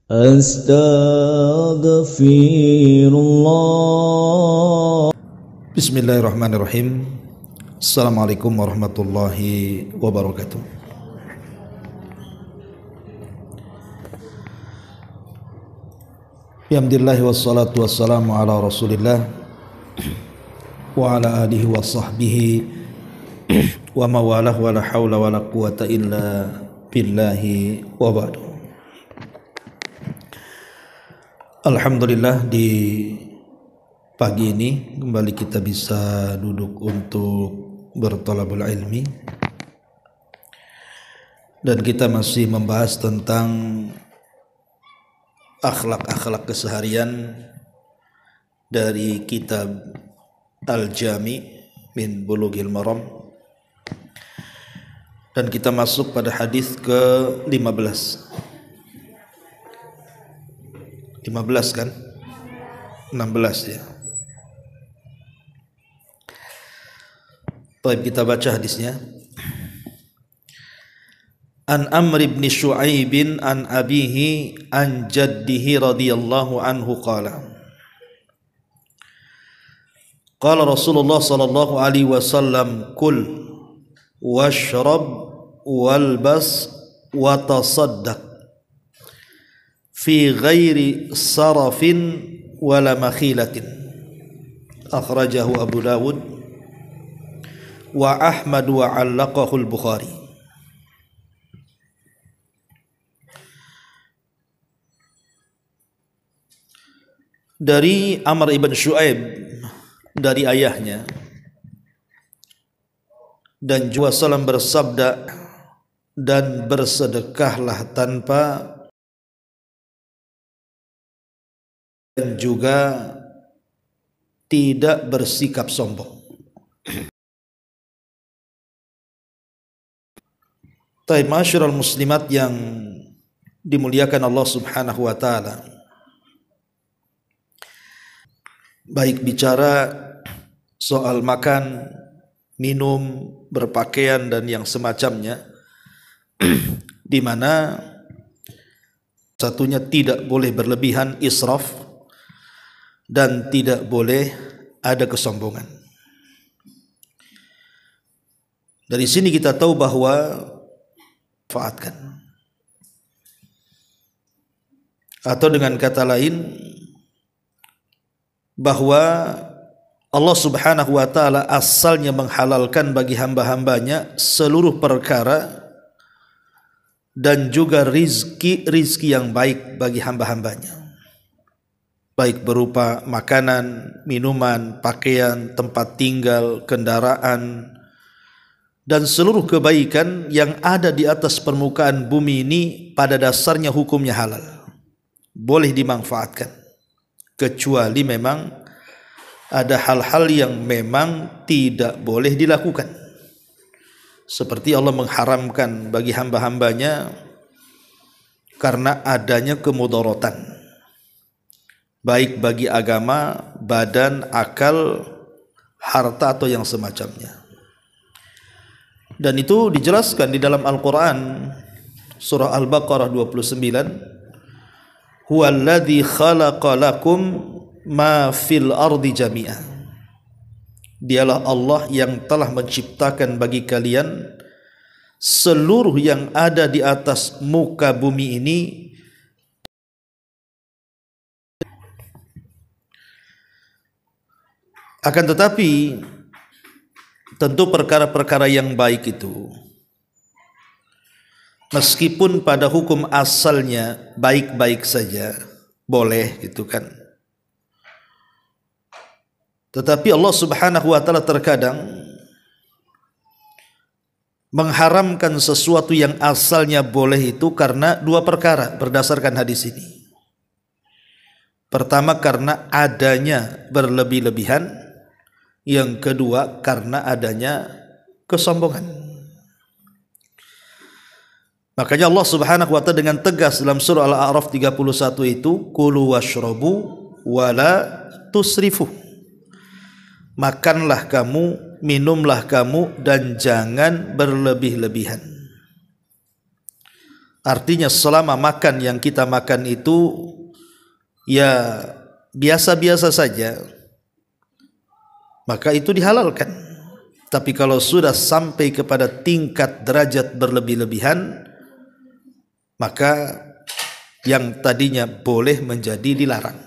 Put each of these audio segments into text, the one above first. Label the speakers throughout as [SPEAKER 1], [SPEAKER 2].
[SPEAKER 1] Astaghfirullah.
[SPEAKER 2] Bismillahirrahmanirrahim. Assalamualaikum warahmatullahi wabarakatuh. Alhamdulillah wassalatu wassalamu ala Rasulillah wa ala alihi wa sahbihi wa mawalah wa la hawla wa la quwata illa billahi wa ba'du. Alhamdulillah, di pagi ini kembali kita bisa duduk untuk berthalabul ilmi, dan kita masih membahas tentang akhlak-akhlak keseharian dari kitab Al-Jami min Bulughil Maram, dan kita masuk pada hadis ke-15. 15 kan? 16 ya. Baik, kita baca hadisnya. An Amr ibn Shu'aib an abihi an jaddihi radhiyallahu anhu qala qala Rasulullah sallallahu alaihi wasallam kul washrab walbas wa tasaddaq fi ghairi sarafin wala makhilatin. Akhrajahu Abu Dawud wa Ahmad wa 'allaqahu al-Bukhari. Dari Amr ibn Shu'aib, dari ayahnya, dan juga salam bersabda, dan bersedekahlah tanpa, dan juga tidak bersikap sombong. Taib ma'asyiral muslimat yang dimuliakan Allah Subhanahu wa taala. Baik bicara soal makan, minum, berpakaian dan yang semacamnya, di mana satunya tidak boleh berlebihan, israf, dan tidak boleh ada kesombongan. Dari sini kita tahu bahwa manfaatkan, atau dengan kata lain bahwa Allah Subhanahu wa taala asalnya menghalalkan bagi hamba-hambanya seluruh perkara dan juga rizki yang baik bagi hamba-hambanya, baik berupa makanan, minuman, pakaian, tempat tinggal, kendaraan, dan seluruh kebaikan yang ada di atas permukaan bumi ini pada dasarnya hukumnya halal, boleh dimanfaatkan, kecuali memang ada hal-hal yang memang tidak boleh dilakukan, seperti Allah mengharamkan bagi hamba-hambanya karena adanya kemudaratan, baik bagi agama, badan, akal, harta atau yang semacamnya. Dan itu dijelaskan di dalam Al-Quran surah Al-Baqarah 29, huwallazi khalaqa lakum ma fil ardi jami'ah. Dialah Allah yang telah menciptakan bagi kalian seluruh yang ada di atas muka bumi ini. Akan tetapi tentu perkara-perkara yang baik itu, meskipun pada hukum asalnya baik-baik saja, boleh gitu kan, tetapi Allah Subhanahu wa taala terkadang mengharamkan sesuatu yang asalnya boleh itu karena dua perkara berdasarkan hadis ini. Pertama, karena adanya berlebih-lebihan. Yang kedua, karena adanya kesombongan. Makanya Allah Subhanahu wa taala dengan tegas dalam surah Al-A'raf 31 itu, kulu washrabu wala tusrifu. Makanlah kamu, minumlah kamu, dan jangan berlebih-lebihan. Artinya selama makan yang kita makan itu ya biasa-biasa saja, maka itu dihalalkan. Tapi kalau sudah sampai kepada tingkat derajat berlebih-lebihan, maka yang tadinya boleh menjadi dilarang.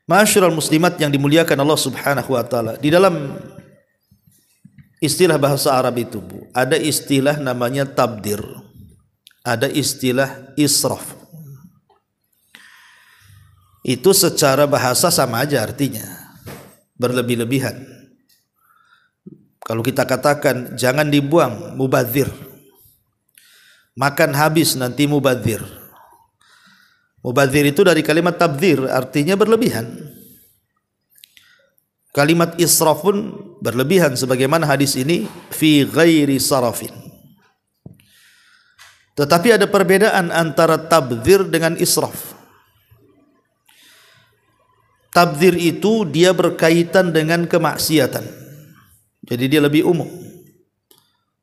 [SPEAKER 2] Ma'asyiral muslimat yang dimuliakan Allah Subhanahu wa taala, di dalam istilah bahasa Arab itu, Bu, ada istilah namanya tabdir, ada istilah israf. Itu secara bahasa sama aja artinya, berlebih-lebihan. Kalau kita katakan jangan dibuang, mubadzir. Makan habis nanti mubadzir. Mubadzir itu dari kalimat tabdzir, artinya berlebihan. Kalimat israf pun berlebihan, sebagaimana hadis ini fi ghairi sarafin. Tetapi ada perbedaan antara tabdzir dengan israf. Tabdzir itu dia berkaitan dengan kemaksiatan, jadi dia lebih umum.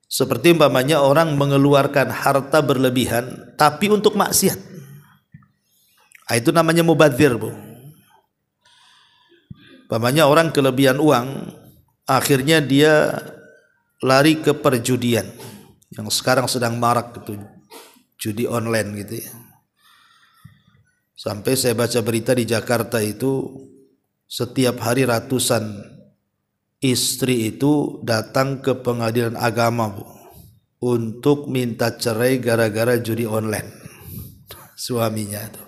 [SPEAKER 2] Seperti umpamanya orang mengeluarkan harta berlebihan tapi untuk maksiat, itu namanya mubadzir, Bu. Umpamanya orang kelebihan uang, akhirnya dia lari ke perjudian yang sekarang sedang marak gitu, judi online gitu ya. Sampai saya baca berita di Jakarta itu setiap hari ratusan istri itu datang ke pengadilan agama, Bu, untuk minta cerai gara-gara judi online suaminya itu.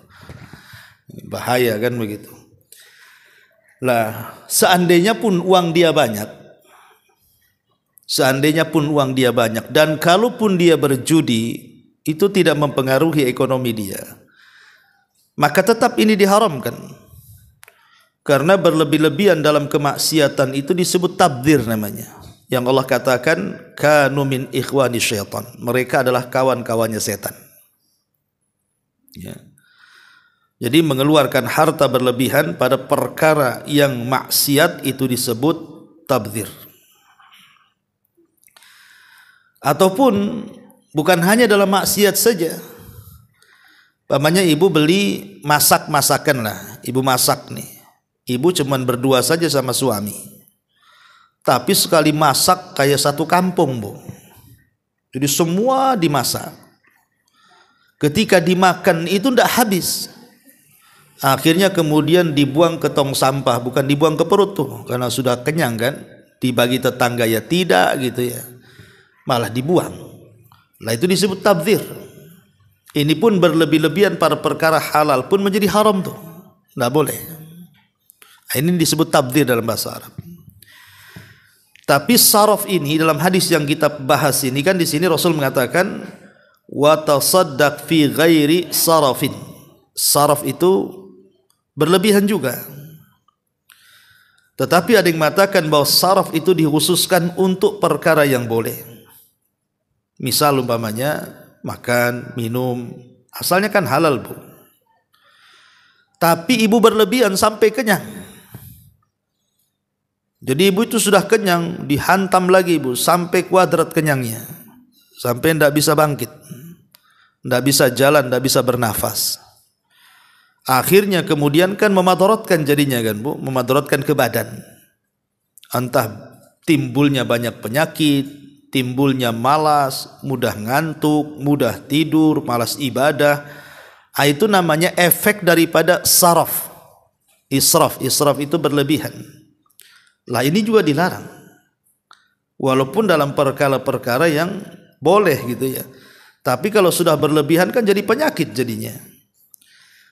[SPEAKER 2] Bahaya kan begitu. Lah, seandainya pun uang dia banyak, dan kalaupun dia berjudi, itu tidak mempengaruhi ekonomi dia, maka tetap ini diharamkan. Karena berlebih-lebihan dalam kemaksiatan itu disebut tabdzir namanya. Yang Allah katakan kanu min ikhwani syaitan, mereka adalah kawan-kawannya setan. Ya. Jadi mengeluarkan harta berlebihan pada perkara yang maksiat itu disebut tabdzir. Ataupun bukan hanya dalam maksiat saja. Umpamanya ibu beli masakan lah, ibu masak nih. Ibu cuman berdua saja sama suami. Tapi sekali masak kayak satu kampung, Bu. Jadi semua dimasak. Ketika dimakan itu tidak habis. Akhirnya kemudian dibuang ke tong sampah, bukan dibuang ke perut tuh, karena sudah kenyang kan. Dibagi tetangga ya tidak gitu ya, malah dibuang. Lah itu disebut tabdzir. Ini pun berlebih-lebihan pada perkara halal pun menjadi haram tuh, nggak boleh. Ini disebut tabdzir dalam bahasa Arab. Tapi saraf ini dalam hadis yang kita bahas ini kan, di sini Rasul mengatakan wa tasaddaq fi ghairi sarafin. Saraf itu berlebihan juga. Tetapi ada yang mengatakan bahwa saraf itu dikhususkan untuk perkara yang boleh. Misal umpamanya makan, minum, asalnya kan halal, Bu. Tapi ibu berlebihan sampai kenyang. Jadi ibu itu sudah kenyang, dihantam lagi, Bu, sampai kuadrat kenyangnya. Sampai tidak bisa bangkit, tidak bisa jalan, tidak bisa bernafas. Akhirnya kemudian kan memadaratkan jadinya kan, Bu, memadaratkan ke badan. Entah timbulnya banyak penyakit, timbulnya malas, mudah ngantuk, mudah tidur, malas ibadah. Itu namanya efek daripada saraf. Israf itu berlebihan. Lah ini juga dilarang. Walaupun dalam perkara-perkara yang boleh gitu ya. Tapi kalau sudah berlebihan kan jadi penyakit jadinya.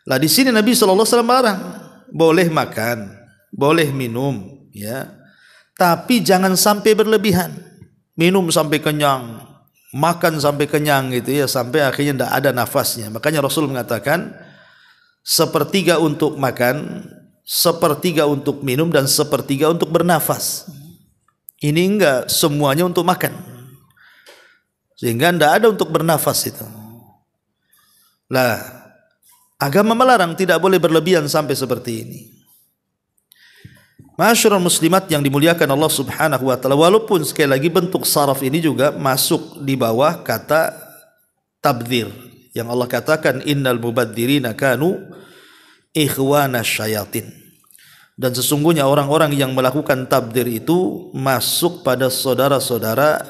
[SPEAKER 2] Lah di sini Nabi sallallahu alaihi wasallam larang, boleh makan, boleh minum, ya. Tapi jangan sampai berlebihan. Minum sampai kenyang, makan sampai kenyang gitu ya, sampai akhirnya tidak ada nafasnya. Makanya Rasul mengatakan sepertiga untuk makan, sepertiga untuk minum, dan sepertiga untuk bernafas. Ini enggak semuanya untuk makan, sehingga tidak ada untuk bernafas itu. Lah, agama melarang, tidak boleh berlebihan sampai seperti ini. Ma'asyiral muslimat yang dimuliakan Allah Subhanahu wa taala, walaupun sekali lagi bentuk saraf ini juga masuk di bawah kata tabdzir yang Allah katakan innal mubadzirina kanu ikhwana syayatin. Dan sesungguhnya orang-orang yang melakukan tabdzir itu masuk pada saudara-saudara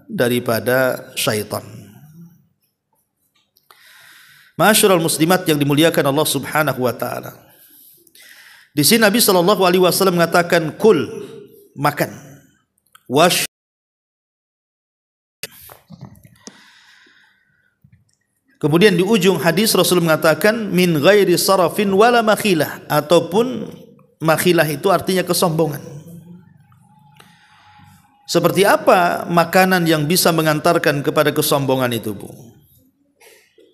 [SPEAKER 2] daripada syaitan. Ma'asyiral muslimat yang dimuliakan Allah Subhanahu wa taala. Di sini Nabi sallallahu alaihi wasallam mengatakan kul, makan. Wash. Kemudian di ujung hadis Rasul mengatakan min ghairi sarafin wala makhilah, ataupun makhilah itu artinya kesombongan. Seperti apa makanan yang bisa mengantarkan kepada kesombongan itu, Bu?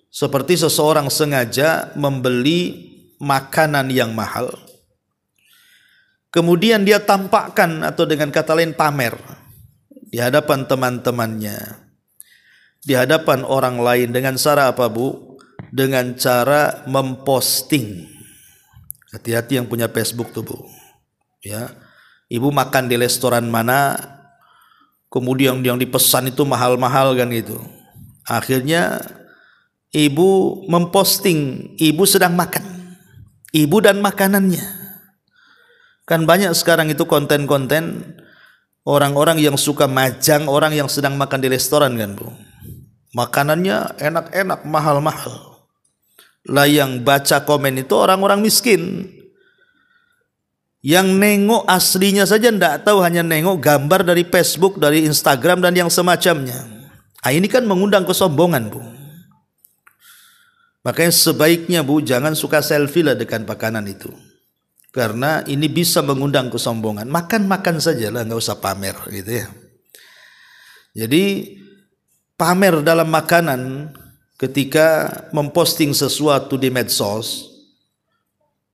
[SPEAKER 2] Seperti seseorang sengaja membeli makanan yang mahal, kemudian dia tampakkan, atau dengan kata lain pamer di hadapan teman-temannya, di hadapan orang lain, dengan cara apa, Bu? Dengan cara memposting. Hati-hati yang punya Facebook tuh, Bu. Ya, ibu makan di restoran mana, kemudian yang dipesan itu mahal-mahal kan gitu. Akhirnya ibu memposting ibu sedang makan, ibu dan makanannya. Kan banyak sekarang itu konten-konten orang-orang yang suka majang orang yang sedang makan di restoran kan, Bu. Makanannya enak-enak, mahal-mahal. Lah yang baca komen itu orang-orang miskin. Yang nengok aslinya saja tidak tahu, hanya nengok gambar dari Facebook, dari Instagram dan yang semacamnya. Nah, ini kan mengundang kesombongan, Bu. Makanya sebaiknya, Bu, jangan suka selfie lah dengan makanan itu. Karena ini bisa mengundang kesombongan. Makan-makan saja lah, nggak usah pamer gitu ya. Jadi pamer dalam makanan ketika memposting sesuatu di medsos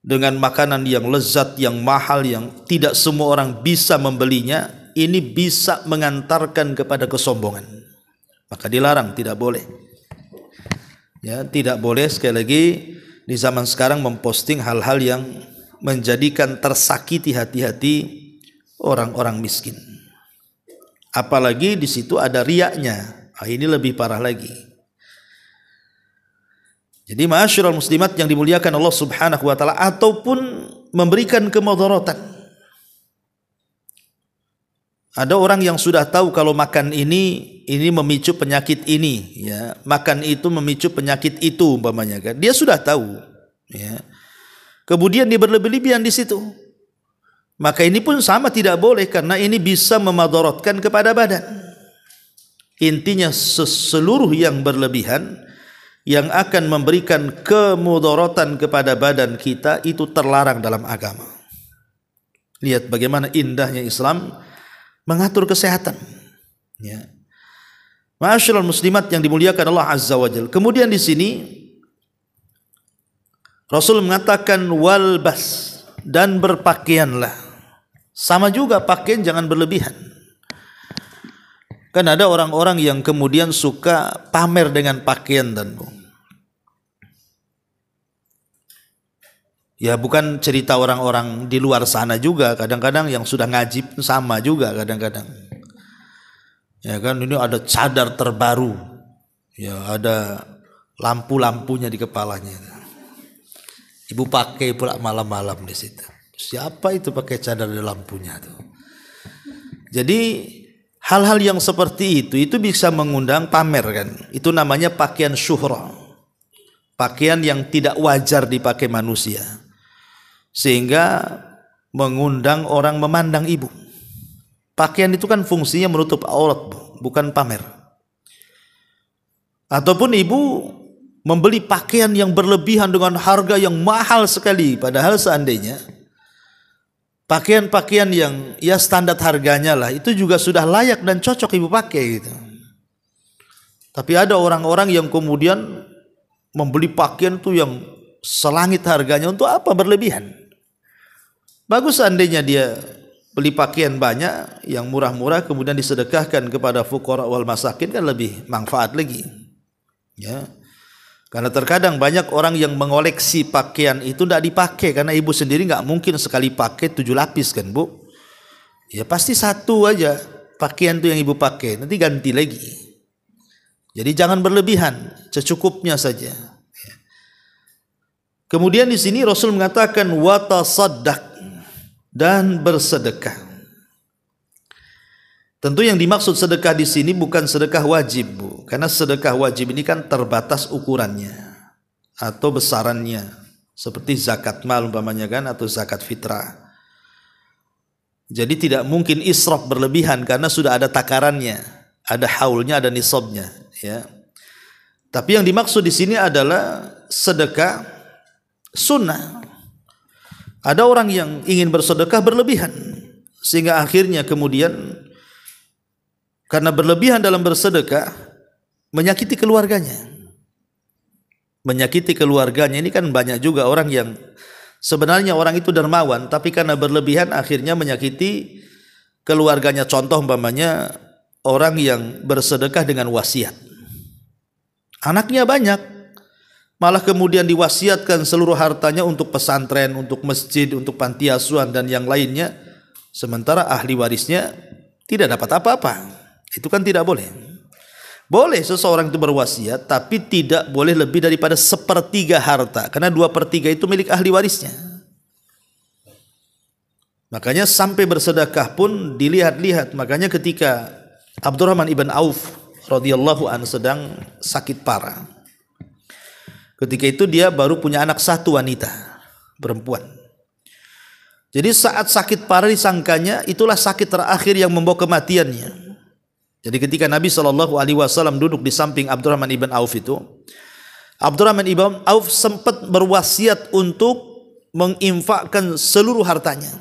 [SPEAKER 2] dengan makanan yang lezat, yang mahal, yang tidak semua orang bisa membelinya, ini bisa mengantarkan kepada kesombongan. Maka dilarang, tidak boleh. Ya, tidak boleh sekali lagi di zaman sekarang memposting hal-hal yang menjadikan tersakiti hati-hati orang-orang miskin. Apalagi di situ ada riyaknya. Nah, ini lebih parah lagi. Jadi ma'asyiral muslimat yang dimuliakan Allah Subhanahu wa taala, ataupun memberikan kemudaratan. Ada orang yang sudah tahu kalau makan ini memicu penyakit ini, ya. Makan itu memicu penyakit itu umpamanya kan. Dia sudah tahu, ya. Kemudian dia berlebih-lebihan di situ. Maka ini pun sama, tidak boleh, karena ini bisa memadaratkan kepada badan. Intinya seluruh yang berlebihan yang akan memberikan kemudaratan kepada badan kita itu terlarang dalam agama. Lihat bagaimana indahnya Islam mengatur kesehatan. Ya. Ma'asyiral muslimat yang dimuliakan Allah Azza wa Jalla. Kemudian di sini Rasul mengatakan walbas, dan berpakaianlah. Sama juga, pakaian jangan berlebihan. Kan ada orang-orang yang kemudian suka pamer dengan pakaian, dan ya bukan cerita orang-orang di luar sana juga, kadang-kadang yang sudah ngaji sama juga kadang-kadang. Ya kan, ini ada cadar terbaru, ya ada lampu-lampunya di kepalanya. Ibu pakai pula malam-malam di situ. Siapa itu pakai cadar di lampunya tuh? Jadi hal-hal yang seperti itu bisa mengundang pamer kan. Itu namanya pakaian syuhrah. Pakaian yang tidak wajar dipakai manusia. Sehingga mengundang orang memandang ibu. Pakaian itu kan fungsinya menutup aurat, bukan pamer. Ataupun ibu membeli pakaian yang berlebihan dengan harga yang mahal sekali, padahal seandainya pakaian-pakaian yang ya standar harganya lah itu juga sudah layak dan cocok ibu pakai gitu. Tapi ada orang-orang yang kemudian membeli pakaian tuh yang selangit harganya, untuk apa berlebihan? Bagus seandainya dia beli pakaian banyak yang murah-murah kemudian disedekahkan kepada fuqara wal masakin, kan lebih manfaat lagi. Ya. Karena terkadang banyak orang yang mengoleksi pakaian itu tidak dipakai, karena ibu sendiri nggak mungkin sekali pakai 7 lapis kan, Bu. Ya pasti satu aja pakaian itu yang ibu pakai, nanti ganti lagi. Jadi jangan berlebihan, secukupnya saja. Kemudian di sini Rasul mengatakan wa tasaddaq, dan bersedekah. Tentu yang dimaksud sedekah di sini bukan sedekah wajib, Bu, karena sedekah wajib ini kan terbatas ukurannya atau besarannya, seperti zakat mal umpamanya kan, atau zakat fitrah. Jadi tidak mungkin israf berlebihan karena sudah ada takarannya, ada haulnya, ada nisabnya, ya. Tapi yang dimaksud di sini adalah sedekah sunnah. Ada orang yang ingin bersedekah berlebihan, sehingga akhirnya kemudian karena berlebihan dalam bersedekah menyakiti keluarganya. Menyakiti keluarganya ini kan banyak juga orang yang sebenarnya orang itu dermawan, tapi karena berlebihan akhirnya menyakiti keluarganya. Contoh umpamanya orang yang bersedekah dengan wasiat. Anaknya banyak, malah kemudian diwasiatkan seluruh hartanya untuk pesantren, untuk masjid, untuk panti asuhan dan yang lainnya, sementara ahli warisnya tidak dapat apa-apa. Itu kan tidak boleh. Boleh seseorang itu berwasiat, tapi tidak boleh lebih daripada 1/3 harta, karena 2/3 itu milik ahli warisnya. Makanya sampai bersedekah pun dilihat-lihat. Makanya ketika Abdurrahman ibn Auf radhiyallahu anhu sedang sakit parah, ketika itu dia baru punya anak satu, wanita, perempuan. Jadi saat sakit parah disangkanya itulah sakit terakhir yang membawa kematiannya. Jadi ketika Nabi SAW duduk di samping Abdurrahman ibn Auf itu, Abdurrahman ibn Auf sempat berwasiat untuk menginfakkan seluruh hartanya,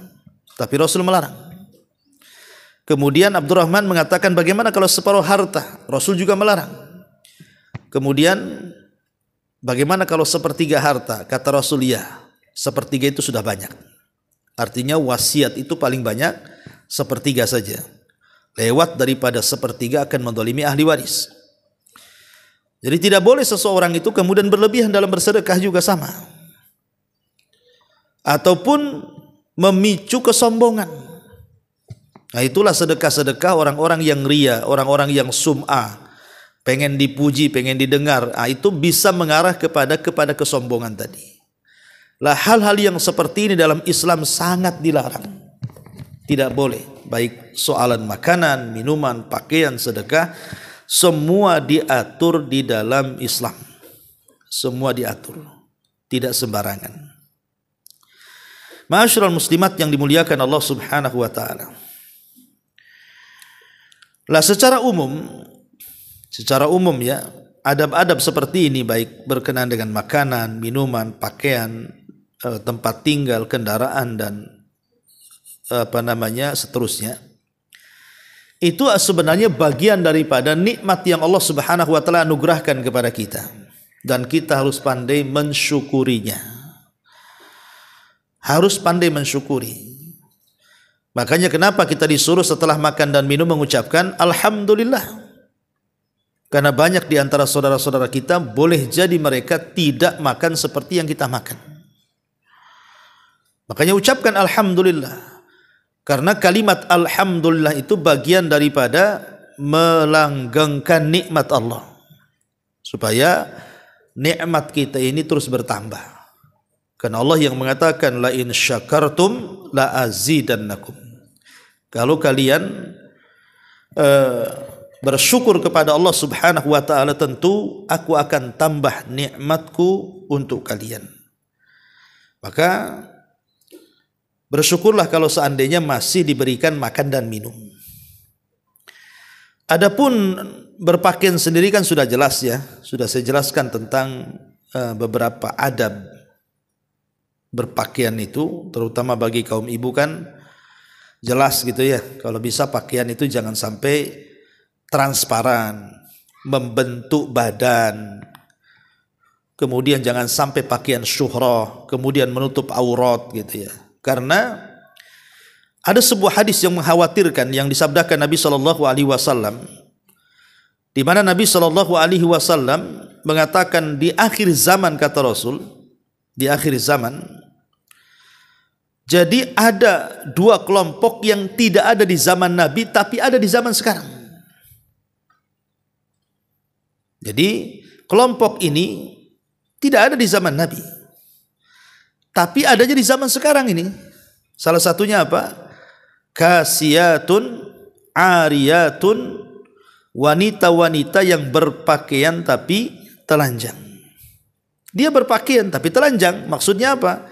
[SPEAKER 2] tapi Rasul melarang. Kemudian Abdurrahman mengatakan, bagaimana kalau separuh harta? Rasul juga melarang. Kemudian bagaimana kalau 1/3 harta? Kata Rasul, ya, 1/3 itu sudah banyak. Artinya wasiat itu paling banyak 1/3 saja. Lewat daripada 1/3 akan mendolimi ahli waris. Jadi tidak boleh seseorang itu kemudian berlebihan dalam bersedekah juga sama. Ataupun memicu kesombongan. Nah itulah sedekah-sedekah orang-orang yang ria, orang-orang yang sum'ah, pengen dipuji, pengen didengar. Nah, itu bisa mengarah kepada kesombongan tadi. Lah hal-hal yang seperti ini dalam Islam sangat dilarang. Tidak boleh, baik soalan makanan, minuman, pakaian, sedekah, semua diatur di dalam Islam. Semua diatur, tidak sembarangan. Ma'asyiral muslimat yang dimuliakan Allah Subhanahu wa taala. Lah secara umum ya, adab-adab seperti ini baik berkenaan dengan makanan, minuman, pakaian, tempat tinggal, kendaraan dan seterusnya. Itu sebenarnya bagian daripada nikmat yang Allah Subhanahu wa taala anugerahkan kepada kita, dan kita harus pandai mensyukurinya. Harus pandai mensyukuri. Makanya kenapa kita disuruh setelah makan dan minum mengucapkan alhamdulillah. Karena banyak di antara saudara-saudara kita boleh jadi mereka tidak makan seperti yang kita makan. Makanya ucapkan alhamdulillah. Karena kalimat alhamdulillah itu bagian daripada melanggengkan nikmat Allah, supaya nikmat kita ini terus bertambah. Karena Allah yang mengatakan la in syakartum la azidannakum. Kalau kalian bersyukur kepada Allah Subhanahu wa taala, tentu aku akan tambah nikmatku untuk kalian. Maka bersyukurlah kalau seandainya masih diberikan makan dan minum. Adapun berpakaian sendiri kan sudah jelas ya, sudah saya jelaskan tentang beberapa adab berpakaian itu, terutama bagi kaum ibu kan jelas gitu ya. Kalau bisa pakaian itu jangan sampai transparan, membentuk badan. Kemudian jangan sampai pakaian syuhrah, kemudian menutup aurat gitu ya. Karena ada sebuah hadis yang mengkhawatirkan yang disabdakan Nabi SAW, di mana Nabi SAW mengatakan di akhir zaman, kata Rasul, di akhir zaman jadi ada dua kelompok yang tidak ada di zaman Nabi tapi ada di zaman sekarang. Jadi kelompok ini tidak ada di zaman Nabi, tapi adanya di zaman sekarang ini. Salah satunya apa? Kasiyatun, ariyatun, wanita-wanita yang berpakaian tapi telanjang. Dia berpakaian tapi telanjang. Maksudnya apa?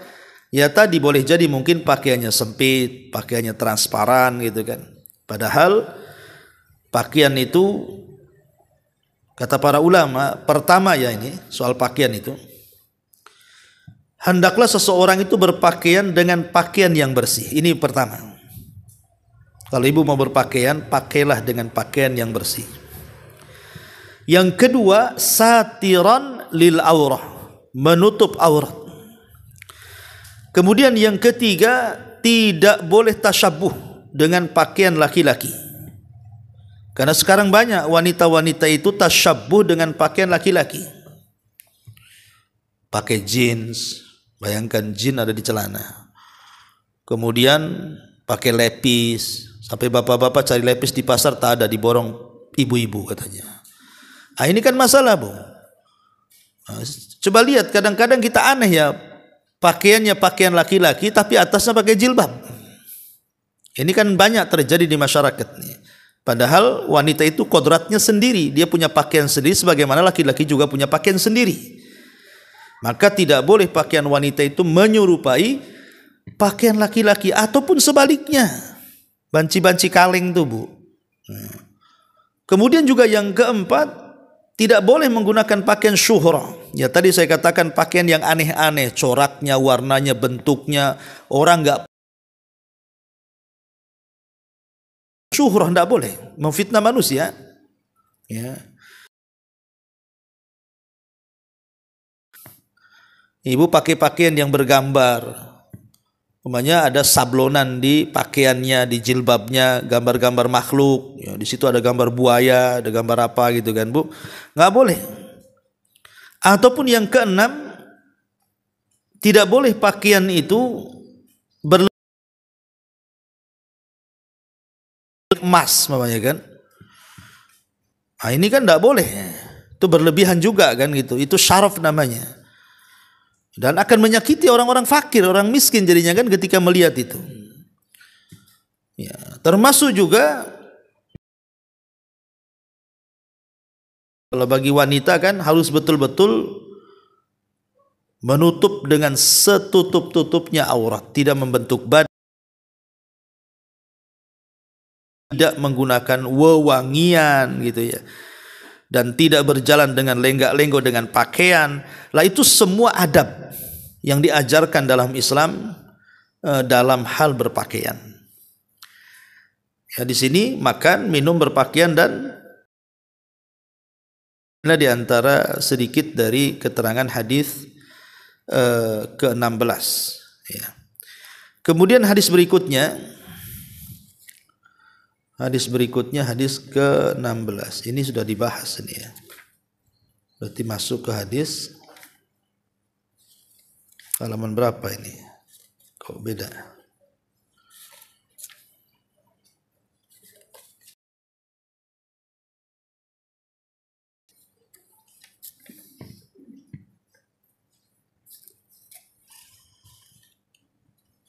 [SPEAKER 2] Ya tadi boleh jadi mungkin pakaiannya sempit, pakaiannya transparan gitu kan. Padahal pakaian itu, kata para ulama, pertama ya ini soal pakaian itu, hendaklah seseorang itu berpakaian dengan pakaian yang bersih. Ini pertama. Kalau ibu mau berpakaian, pakailah dengan pakaian yang bersih. Yang kedua, satiran lil aurah, menutup aurat. Kemudian yang ketiga, tidak boleh tasyabbuh dengan pakaian laki-laki. Karena sekarang banyak wanita-wanita itu tasyabbuh dengan pakaian laki-laki. Pakai jeans, bayangkan jin ada di celana. Kemudian pakai lepis, sampai bapak-bapak cari lepis di pasar tak ada, diborong ibu-ibu katanya. Ini kan masalah, Bu. Coba lihat, kadang-kadang kita aneh ya, pakaiannya pakaian laki-laki tapi atasnya pakai jilbab. Ini kan banyak terjadi di masyarakat nih. Padahal wanita itu kodratnya sendiri, dia punya pakaian sendiri sebagaimana laki-laki juga punya pakaian sendiri. Maka tidak boleh pakaian wanita itu menyerupai pakaian laki-laki ataupun sebaliknya. Banci-banci kaleng tuh, Bu. Kemudian juga yang keempat, tidak boleh menggunakan pakaian syuhrah. Ya tadi saya katakan pakaian yang aneh-aneh, coraknya, warnanya, bentuknya, orang enggak syuhrah, tidak boleh memfitnah manusia. Ya. Ibu pakai pakaian yang bergambar, umpamanya ada sablonan di pakaiannya, di jilbabnya, gambar-gambar makhluk. Ya, di situ ada gambar buaya, ada gambar apa gitu kan, Bu? Nggak boleh. Ataupun yang keenam, tidak boleh pakaian itu emas, namanya kan. Ini kan tidak boleh. Itu berlebihan juga kan gitu. Itu syaraf namanya. Dan akan menyakiti orang-orang fakir, orang miskin jadinya kan ketika melihat itu. Ya, termasuk juga kalau bagi wanita kan harus betul-betul menutup dengan setutup-tutupnya aurat, tidak membentuk badan, tidak menggunakan wewangian gitu ya, dan tidak berjalan dengan lenggak-lenggok dengan pakaian. Lah itu semua adab yang diajarkan dalam Islam dalam hal berpakaian. Ya, di sini makan, minum, berpakaian, dan ini di antara sedikit dari keterangan hadis ke-16 ya. Kemudian hadis berikutnya hadis ke-16. Ini sudah dibahas ini ya. Berarti masuk ke hadis halaman berapa ini? Kok beda?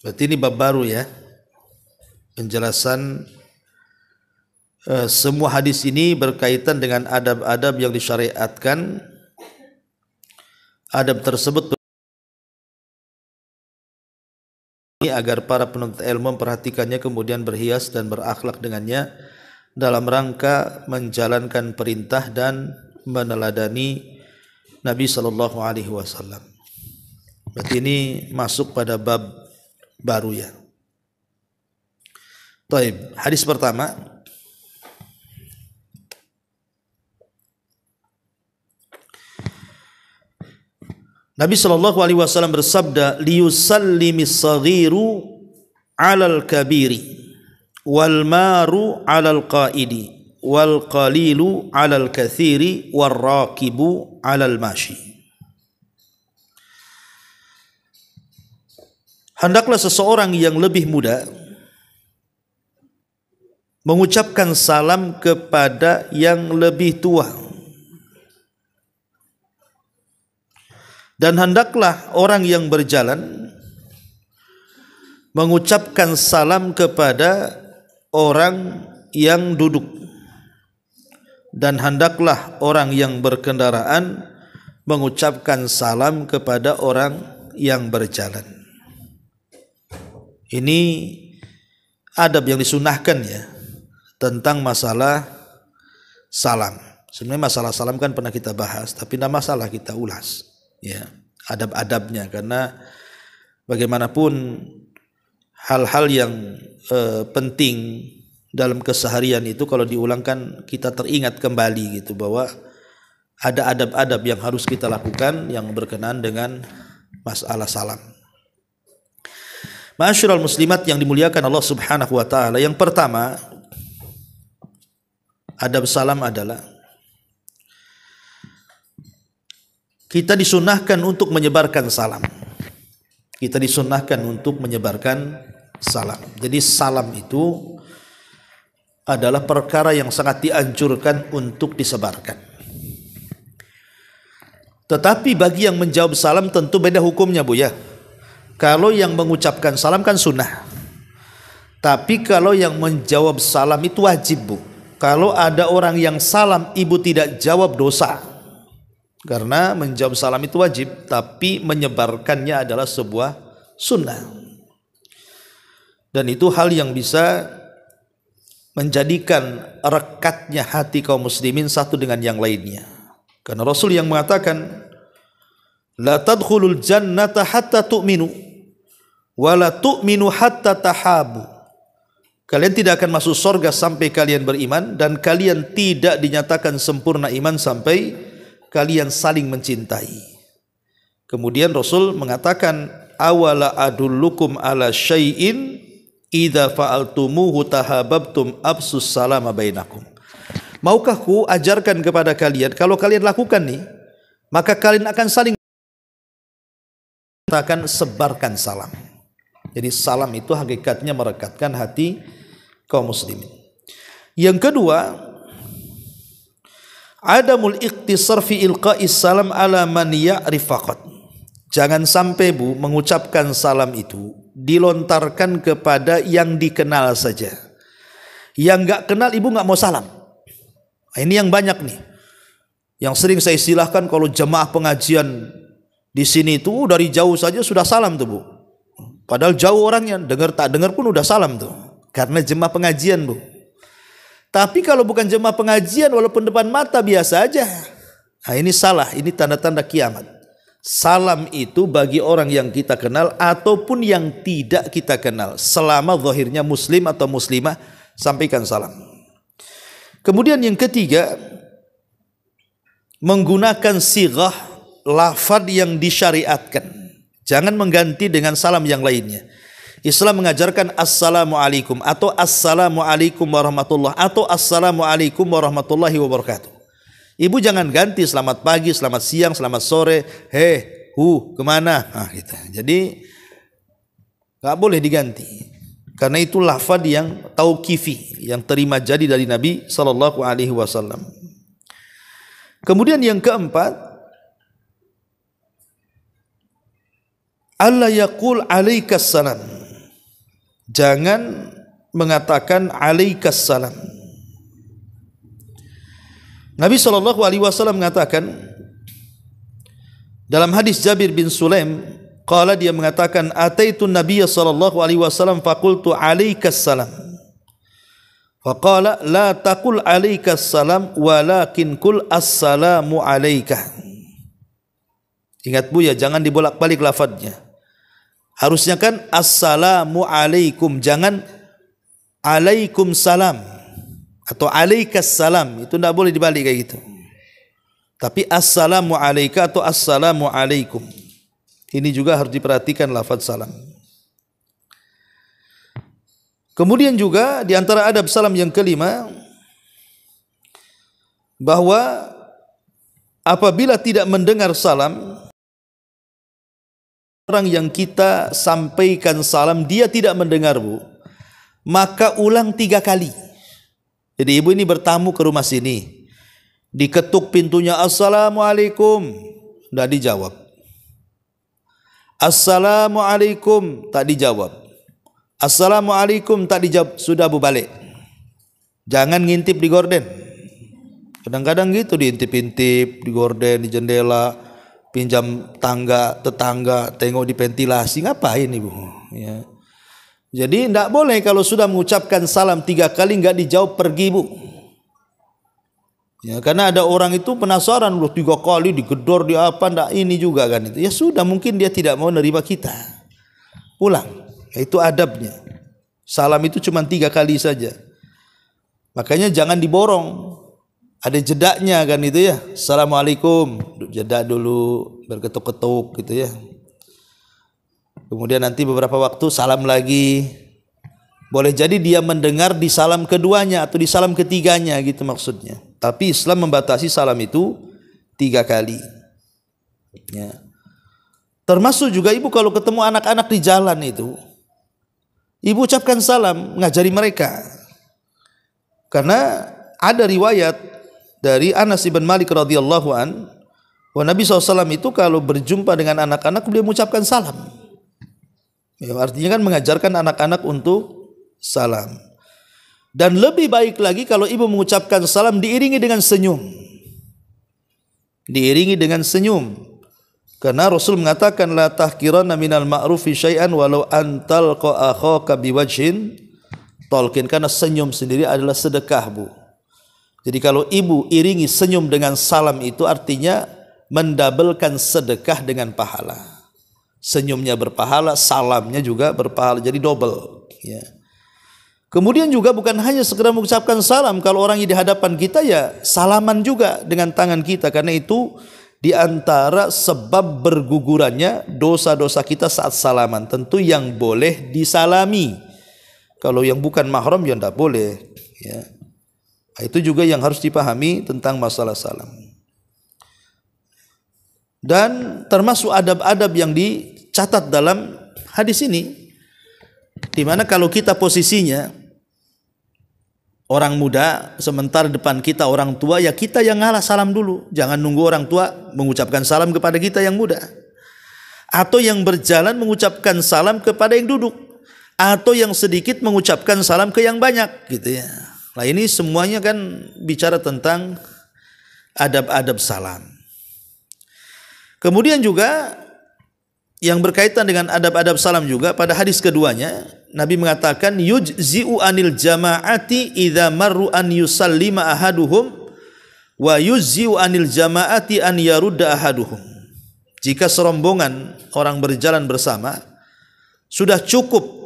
[SPEAKER 2] Berarti ini bab baru ya. Penjelasan semua hadis ini berkaitan dengan adab-adab yang disyariatkan. Adab tersebut agar para penuntut ilmu memperhatikannya, kemudian berhias dan berakhlak dengannya dalam rangka menjalankan perintah dan meneladani Nabi sallallahu alaihi wasallam. Berarti ini masuk pada bab baru ya. Taib, hadis pertama. Nabi sallallahu alaihi wasallam bersabda, liyusallimis saghiru 'alal kabiri wal maru 'alal qaidi wal qalilu 'alal katsiri war rakibu 'alal mashi. Hendaklah seseorang yang lebih muda mengucapkan salam kepada yang lebih tua, Dan hendaklah orang yang berjalan mengucapkan salam kepada orang yang duduk, dan hendaklah orang yang berkendaraan mengucapkan salam kepada orang yang berjalan. Ini adab yang disunahkan ya tentang masalah salam. Sebenarnya masalah salam kan pernah kita bahas, tapi tidak masalah kita ulas ya adab-adabnya, karena bagaimanapun hal-hal yang penting dalam keseharian itu kalau diulangkan kita teringat kembali gitu, bahwa ada adab-adab yang harus kita lakukan yang berkenaan dengan masalah salam. Ma'asyiral muslimat yang dimuliakan Allah Subhanahu wa taala, yang pertama adab salam adalah kita disunahkan untuk menyebarkan salam. Kita disunahkan untuk menyebarkan salam. Jadi salam itu adalah perkara yang sangat dianjurkan untuk disebarkan. Tetapi bagi yang menjawab salam tentu beda hukumnya Bu ya. Kalau yang mengucapkan salam kan sunnah. Tapi kalau yang menjawab salam itu wajib Bu. Kalau ada orang yang salam ibu tidak jawab, dosa. Karena menjawab salam itu wajib, tapi menyebarkannya adalah sebuah sunnah. Dan itu hal yang bisa menjadikan rekatnya hati kaum muslimin satu dengan yang lainnya. Karena Rasul yang mengatakan, la tadkhulul jannata hatta tu'minu wa la tu'minu hatta tahabu. Kalian tidak akan masuk surga sampai kalian beriman, dan kalian tidak dinyatakan sempurna iman sampai kalian saling mencintai. Kemudian Rasul mengatakan, awala adullukum ala syai'in idza fa'altumuhu tahabbtum absus salama bainakum. Maukah ku ajarkan kepada kalian, kalau kalian lakukan nih, maka kalian akan saling akan sebarkan salam. Jadi salam itu hakikatnya merekatkan hati kaum muslimin. Yang kedua, adamul ikhtisar fi ilqa'is salam ala man ya'rif faqat. Jangan sampai Bu mengucapkan salam itu dilontarkan kepada yang dikenal saja. Yang enggak kenal ibu enggak mau salam. Nah, ini yang banyak nih. Yang sering saya istilahkan kalau jemaah pengajian di sini itu dari jauh saja sudah salam tuh Bu. Padahal jauh orangnya, dengar tak dengar pun udah salam tuh. Karena jemaah pengajian Bu. Tapi kalau bukan jemaah pengajian walaupun depan mata biasa aja. Nah, ini salah, ini tanda-tanda kiamat. Salam itu bagi orang yang kita kenal ataupun yang tidak kita kenal. Selama zahirnya muslim atau muslimah, sampaikan salam. Kemudian yang ketiga, menggunakan sighah lafaz yang disyariatkan. Jangan mengganti dengan salam yang lainnya. Islam mengajarkan assalamualaikum atau assalamualaikum warahmatullahi atau assalamualaikum warahmatullahi wabarakatuh. Ibu jangan ganti selamat pagi, selamat siang, selamat sore, kemana? Nah, gitu. Jadi nggak boleh diganti. Karena itu lafaz yang tauqifi, yang terima jadi dari Nabi sallallahu alaihi wasallam. Kemudian yang keempat, alla yaqul alaikas salam. Jangan mengatakan alaikas salam. Nabi sallallahu alaihi wasallam mengatakan dalam hadis Jabir bin Sulaim, qala, dia mengatakan, ataitu Nabiy sallallahu alaihi wasallam faqultu alaikas salam. Faqala la taqul alaikas salam walakin qul assalamu alaika. Ingat Bu ya, jangan dibolak-balik lafadznya. Harusnya kan assalamu alaikum, jangan alaikum salam atau alaikas salam. Itu tidak boleh dibalik kayak gitu. Tapi assalamu alaika atau assalamu alaikum. Ini juga harus diperhatikan lafaz salam. Kemudian juga di antara adab salam yang kelima, bahwa apabila tidak mendengar salam, orang yang kita sampaikan salam dia tidak mendengar Bu, maka ulang 3 kali. Jadi ibu ini bertamu ke rumah sini, diketuk pintunya, assalamualaikum, tidak dijawab. Assalamualaikum, tak dijawab. Assalamualaikum, tak dijawab, sudah Bu balik. Jangan ngintip di gorden. Kadang-kadang gitu, diintip-intip di gorden, di jendela, pinjam tetangga, tengok di ventilasi, ngapain Ibu? Ya. Jadi tidak boleh kalau sudah mengucapkan salam 3 kali nggak dijawab, pergi Bu. Ya, karena ada orang itu penasaran, loh 3 kali digedor di apa, ndak ini juga kan itu. Ya sudah, mungkin dia tidak mau nerima kita. Pulang. Itu adabnya. Salam itu cuma 3 kali saja. Makanya jangan diborong. Ada jedaknya kan itu ya. Assalamualaikum, jeda dulu, berketuk-ketuk gitu ya. Kemudian nanti beberapa waktu salam lagi. Boleh jadi dia mendengar di salam keduanya atau di salam ketiganya gitu maksudnya. Tapi Islam membatasi salam itu 3 kali. Ya. Termasuk juga Ibu kalau ketemu anak-anak di jalan itu, Ibu ucapkan salam, ngajari mereka. Karena ada riwayat dari Anas bin Malik radhiyallahu an, bahwa Nabi SAW itu kalau berjumpa dengan anak-anak beliau mengucapkan salam. Ya, artinya kan mengajarkan anak-anak untuk salam. Dan lebih baik lagi kalau ibu mengucapkan salam diiringi dengan senyum. Diiringi dengan senyum. Karena Rasul mengatakan la tahqiranna minal ma'rufi syai'an walau antal akhaka biwajhin talqin, karena senyum sendiri adalah sedekah Bu. Jadi kalau ibu iringi senyum dengan salam itu artinya mendabelkan sedekah dengan pahala. Senyumnya berpahala, salamnya juga berpahala, jadi double ya. Kemudian juga bukan hanya sekedar mengucapkan salam, kalau orang yang di hadapan kita ya salaman juga dengan tangan kita, karena itu di antara sebab bergugurannya dosa-dosa kita saat salaman. Tentu yang boleh disalami. Kalau yang bukan mahram ya tidak boleh ya. Itu juga yang harus dipahami tentang masalah salam. Dan termasuk adab-adab yang dicatat dalam hadis ini, di mana kalau kita posisinya orang muda, sementara depan kita orang tua, ya kita yang ngalah salam dulu. Jangan nunggu orang tua mengucapkan salam kepada kita yang muda. Atau yang berjalan mengucapkan salam kepada yang duduk. Atau yang sedikit mengucapkan salam ke yang banyak gitu ya. Nah ini semuanya kan bicara tentang adab-adab salam. Kemudian juga yang berkaitan dengan adab-adab salam juga pada hadis keduanya, Nabi mengatakan yujzi'u anil jama'ati idza marru an yusallima ahaduhum wa yujzi'u anil jama'ati an yarudda ahaduhum. Jika serombongan orang berjalan bersama, sudah cukup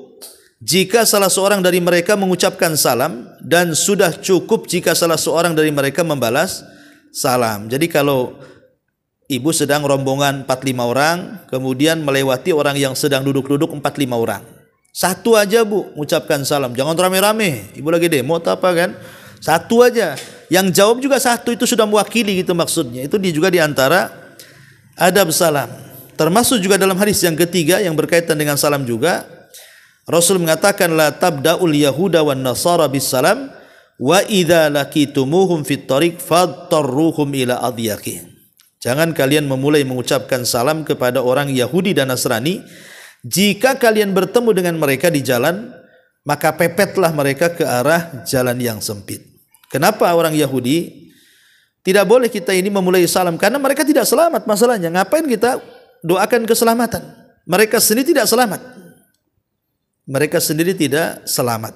[SPEAKER 2] jika salah seorang dari mereka mengucapkan salam, dan sudah cukup jika salah seorang dari mereka membalas salam. Jadi kalau ibu sedang rombongan 4-5 orang, kemudian melewati orang yang sedang duduk-duduk 4-5 orang. Satu aja Bu mengucapkan salam, jangan rame-rame. Ibu lagi demo atau apa kan? Satu aja. Yang jawab juga satu, itu sudah mewakili gitu maksudnya. Itu juga diantara adab salam. Termasuk juga dalam hadis yang ketiga yang berkaitan dengan salam juga, Rasul mengatakan la tabda'ul yahuda wan nasara bis salam wa idza laqitumuhum fit thariq fadtarruhum ila adyaqi. Jangan kalian memulai mengucapkan salam kepada orang Yahudi dan Nasrani. Jika kalian bertemu dengan mereka di jalan, maka pepetlah mereka ke arah jalan yang sempit. Kenapa orang Yahudi tidak boleh kita ini memulai salam? Karena mereka tidak selamat masalahnya. Ngapain kita doakan keselamatan? Mereka sendiri tidak selamat. Mereka sendiri tidak selamat.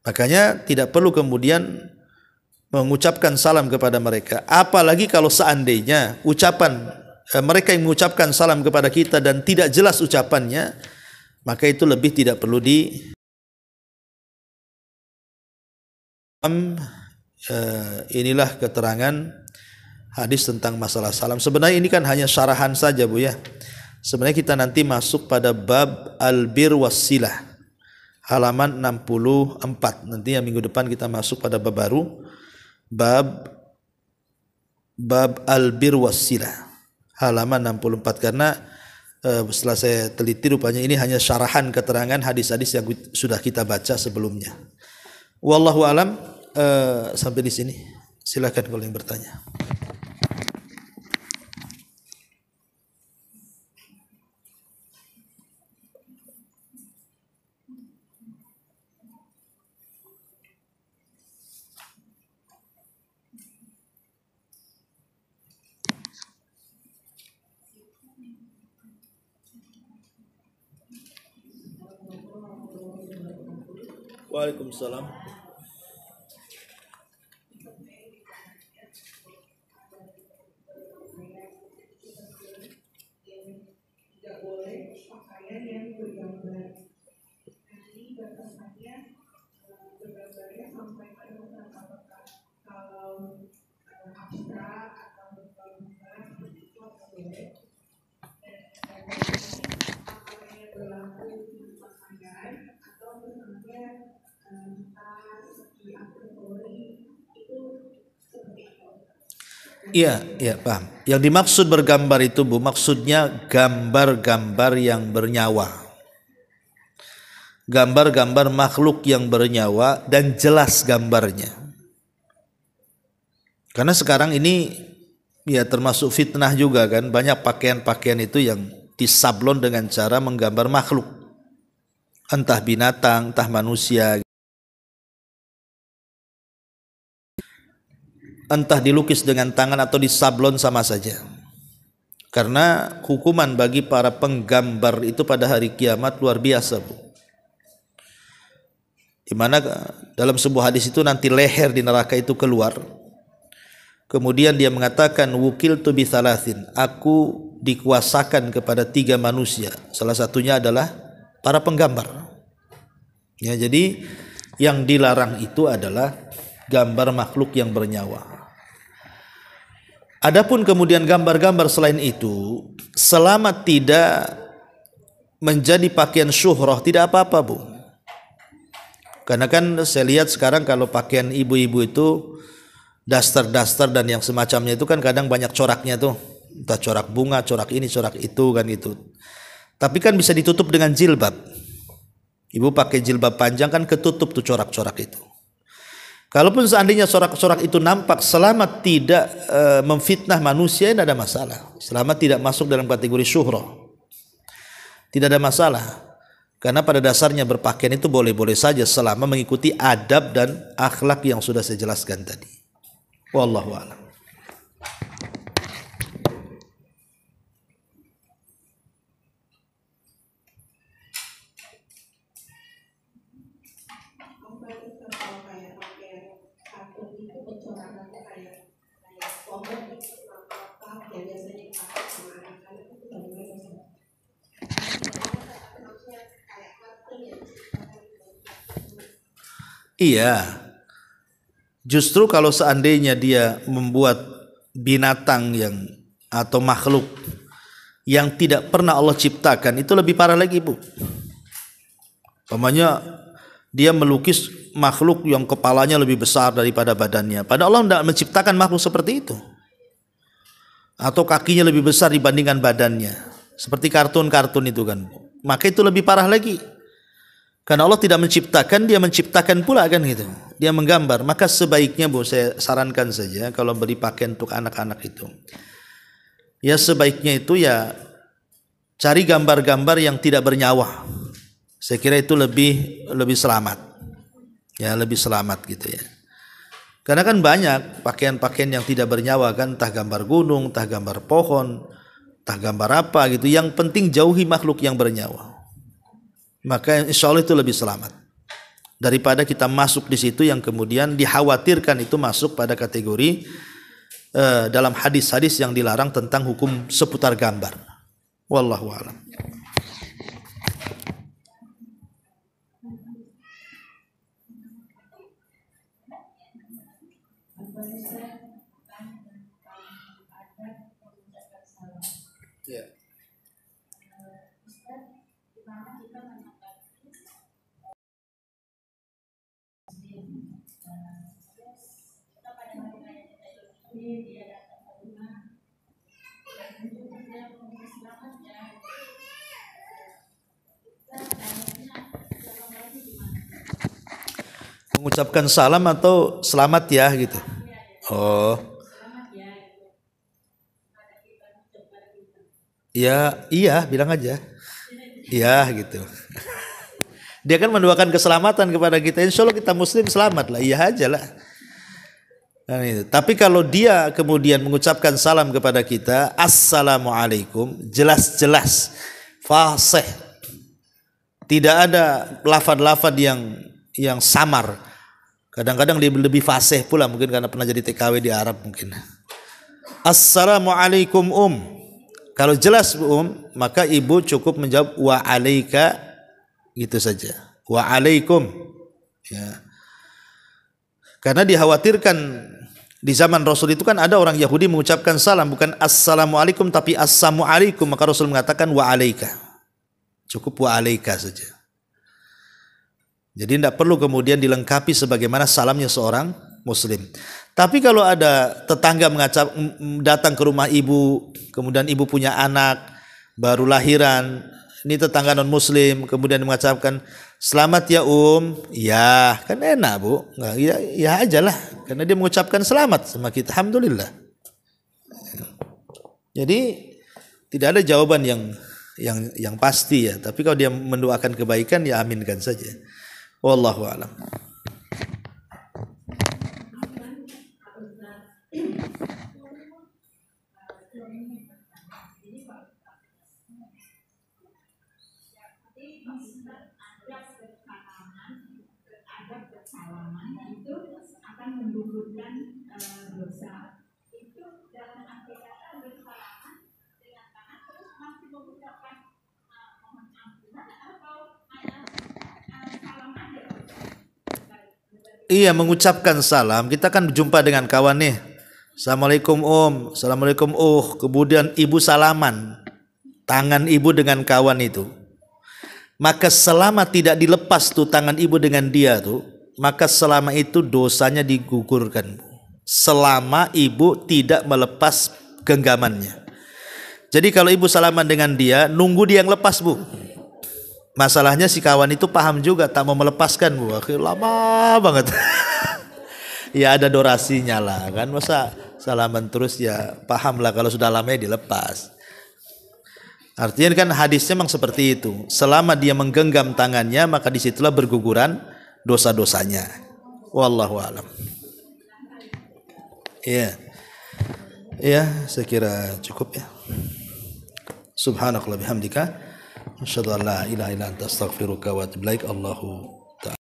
[SPEAKER 2] Makanya tidak perlu kemudian mengucapkan salam kepada mereka. Apalagi kalau seandainya ucapan mereka yang mengucapkan salam kepada kita dan tidak jelas ucapannya, maka itu lebih tidak perlu inilah keterangan hadis tentang masalah salam. Sebenarnya ini kan hanya syarahan saja Bu ya. Sebenarnya kita nanti masuk pada bab albir wassilah, halaman 64. Nanti yang minggu depan kita masuk pada bab baru, bab albir wassilah, halaman 64. Karena setelah saya teliti rupanya ini hanya syarahan keterangan hadis-hadis yang sudah kita baca sebelumnya. Wallahu alam. Sampai di sini. Silakan kalau yang bertanya. Waalaikumsalam. Iya, iya paham. Yang dimaksud bergambar itu Bu, maksudnya gambar-gambar yang bernyawa. Gambar-gambar makhluk yang bernyawa dan jelas gambarnya. Karena sekarang ini ya termasuk fitnah juga kan, banyak pakaian-pakaian itu yang disablon dengan cara menggambar makhluk. Entah binatang, entah manusia. Entah dilukis dengan tangan atau disablon sama saja. Karena hukuman bagi para penggambar itu pada hari kiamat luar biasa Bu. Di mana dalam sebuah hadis itu nanti leher di neraka itu keluar. Kemudian dia mengatakan wukiltu bi thalathin, aku dikuasakan kepada 3 manusia. Salah satunya adalah para penggambar. Ya, jadi yang dilarang itu adalah gambar makhluk yang bernyawa. Adapun kemudian gambar-gambar selain itu, selama tidak menjadi pakaian syuhrah tidak apa-apa Bu. Karena kan saya lihat sekarang kalau pakaian ibu-ibu itu daster-daster dan yang semacamnya itu kan kadang banyak coraknya tuh. Entah corak bunga, corak ini, corak itu kan gitu. Tapi kan bisa ditutup dengan jilbab. Ibu pakai jilbab panjang kan ketutup tuh corak-corak itu. Kalaupun seandainya corak-corak itu nampak selama tidak memfitnah manusia tidak ada masalah. Selama tidak masuk dalam kategori syuhrah. Tidak ada masalah. Karena pada dasarnya berpakaian itu boleh-boleh saja selama mengikuti adab dan akhlak yang sudah saya jelaskan tadi. Wallahu a'lam. Iya, justru kalau seandainya dia membuat binatang yang atau makhluk yang tidak pernah Allah ciptakan itu lebih parah lagi Bu. Umpamanya dia melukis makhluk yang kepalanya lebih besar daripada badannya. Padahal Allah tidak menciptakan makhluk seperti itu. Atau kakinya lebih besar dibandingkan badannya. Seperti kartun-kartun itu kan. Maka itu lebih parah lagi. Karena Allah tidak menciptakan, dia menciptakan pula kan gitu. Dia menggambar. Maka sebaiknya Bu, saya sarankan saja kalau beli pakaian untuk anak-anak itu. Ya sebaiknya itu ya cari gambar-gambar yang tidak bernyawa. Saya kira itu lebih selamat. Ya lebih selamat gitu ya. Karena kan banyak pakaian-pakaian yang tidak bernyawa kan. Entah gambar gunung, entah gambar pohon, entah gambar apa gitu. Yang penting jauhi makhluk yang bernyawa. Maka insya Allah itu lebih selamat daripada kita masuk di situ yang kemudian dikhawatirkan itu masuk pada kategori dalam hadis-hadis yang dilarang tentang hukum seputar gambar. Wallahu a'lam. Ya. Mengucapkan salam atau selamat ya gitu. Oh. Ya, iya, bilang aja. Iya gitu. Dia kan mendoakan keselamatan kepada kita. Insya Allah kita muslim selamat lah. Iya aja lah. Nah, itu. Tapi kalau dia kemudian mengucapkan salam kepada kita, Assalamualaikum, jelas-jelas fasih. Tidak ada lafaz-lafaz yang samar. Kadang-kadang dia lebih fasih pula, mungkin karena pernah jadi TKW di Arab mungkin. Assalamualaikum Kalau jelas maka ibu cukup menjawab wa alaika, gitu saja. Wa alaikum. Ya. Karena dikhawatirkan di zaman Rasul itu kan ada orang Yahudi mengucapkan salam bukan assalamualaikum tapi assalamualaikum, maka Rasul mengatakan wa alaika. Cukup wa alaika saja. Jadi tidak perlu kemudian dilengkapi sebagaimana salamnya seorang muslim. Tapi kalau ada tetangga datang ke rumah ibu, kemudian ibu punya anak baru lahiran, ini tetangga non muslim, kemudian mengucapkan selamat ya ya kan enak bu, nggak, ya aja lah, karena dia mengucapkan selamat sama kita, alhamdulillah. Jadi tidak ada jawaban yang pasti ya, tapi kalau dia mendoakan kebaikan ya aminkan saja. Wallahu a'lam.
[SPEAKER 1] Itu akan menggugurkan dosa. Itu dalam arti kata bersalaman dengan tangan terus masih mengucapkan mohon ampunan atau salam aja.
[SPEAKER 2] Iya, mengucapkan salam. Kita kan berjumpa dengan kawan nih. Assalamualaikum Assalamualaikum kemudian ibu salaman. Tangan ibu dengan kawan itu. Maka selama tidak dilepas tuh tangan ibu dengan dia tuh, maka selama itu dosanya digugurkan. Selama ibu tidak melepas genggamannya. Jadi kalau ibu salaman dengan dia, nunggu dia yang lepas bu. Masalahnya si kawan itu paham juga, tak mau melepaskan bu. Akhirnya lama banget. Ya ada durasinya lah kan. Masa salaman terus, ya paham lah kalau sudah lama ya dilepas. Artinya kan hadisnya memang seperti itu. Selama dia menggenggam tangannya, maka disitulah berguguran dosa-dosanya. Wallahu a'lam. Iya. Ya, saya kira cukup ya. Subhanakallah bihamdika asyhadu an la ilaha illa anta astaghfiruka wa atubu ilaik. Allahu